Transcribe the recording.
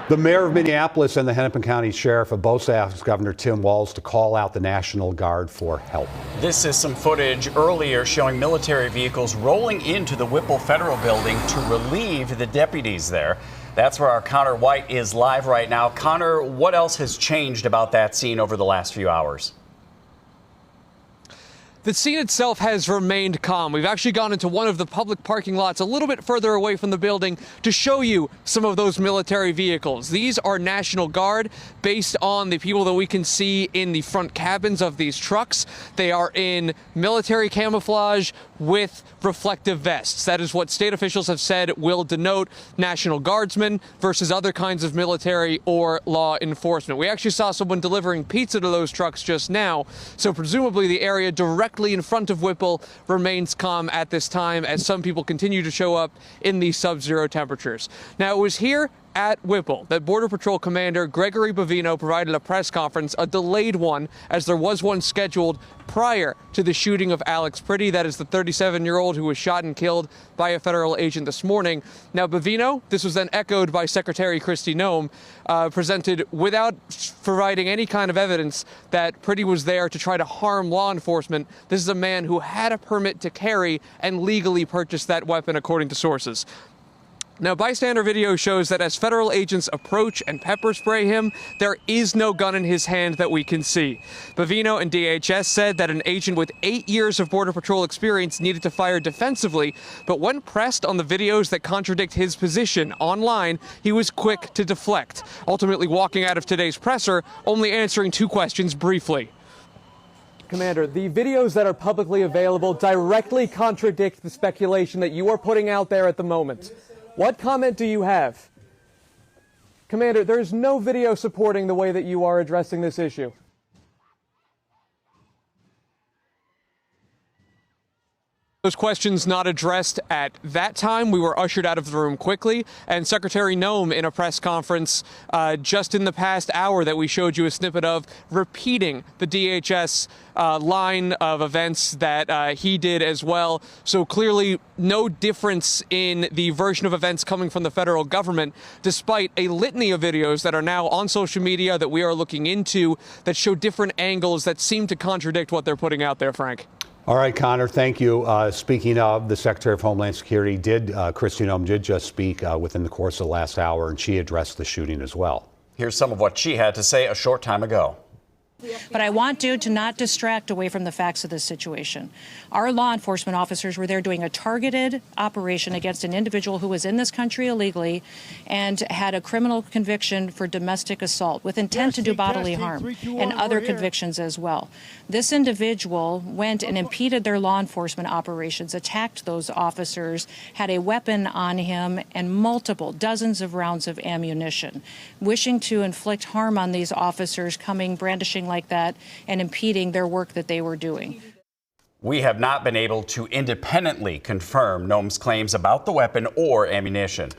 The mayor of Minneapolis and the Hennepin County Sheriff have both asked Governor Tim Walz to call out the National Guard for help. This is some footage earlier showing military vehicles rolling into the Whipple Federal Building to relieve the deputies there. That's where our Connor White is live right now. Connor, what else has changed about that scene over the last few hours? The scene itself has remained calm. We've actually gone into one of the public parking lots a little bit further away from the building to show you some of those military vehicles. These are National Guard based on the people that we can see in the front cabins of these trucks. They are in military camouflage with reflective vests. That is what state officials have said will denote National Guardsmen versus other kinds of military or law enforcement. We actually saw someone delivering pizza to those trucks just now, so presumably the area directly in front of Whipple remains calm at this time as some people continue to show up in these sub-zero temperatures. Now, it was here at Whipple that Border Patrol Commander Gregory Bovino provided a press conference, a delayed one, as there was one scheduled prior to the shooting of Alex Pretty. That is the 37-year-old who was shot and killed by a federal agent this morning. Now, Bovino, this was then echoed by Secretary Kristi Noem, presented without providing any kind of evidence that Pretty was there to try to harm law enforcement. This is a man who had a permit to carry and legally purchased that weapon, according to sources. Now, bystander video shows that as federal agents approach and pepper spray him, there is no gun in his hand that we can see. Bovino and DHS said that an agent with 8 years of Border Patrol experience needed to fire defensively, but when pressed on the videos that contradict his position online, he was quick to deflect, ultimately walking out of today's presser, only answering 2 questions briefly. Commander, the videos that are publicly available directly contradict the speculation that you are putting out there at the moment. What comment do you have? Commander, there is no video supporting the way that you are addressing this issue. Those questions not addressed at that time. We were ushered out of the room quickly, and Secretary Noem in a press conference just in the past hour that we showed you a snippet of, repeating the DHS line of events that he did as well. So clearly no difference in the version of events coming from the federal government, despite a litany of videos that are now on social media that we are looking into that show different angles that seem to contradict what they're putting out there, Frank. All right, Connor, thank you. Speaking of, the Secretary of Homeland Security Kristi Noem did just speak within the course of the last hour, and she addressed the shooting as well. Here's some of what she had to say a short time ago. But I want you to not distract away from the facts of this situation. Our law enforcement officers were there doing a targeted operation against an individual who was in this country illegally and had a criminal conviction for domestic assault with intent to do bodily harm and other convictions as well. This individual went and impeded their law enforcement operations, attacked those officers, had a weapon on him and dozens of rounds of ammunition, wishing to inflict harm on these officers, brandishing like that and impeding their work that they were doing. We have not been able to independently confirm Noem's claims about the weapon or ammunition.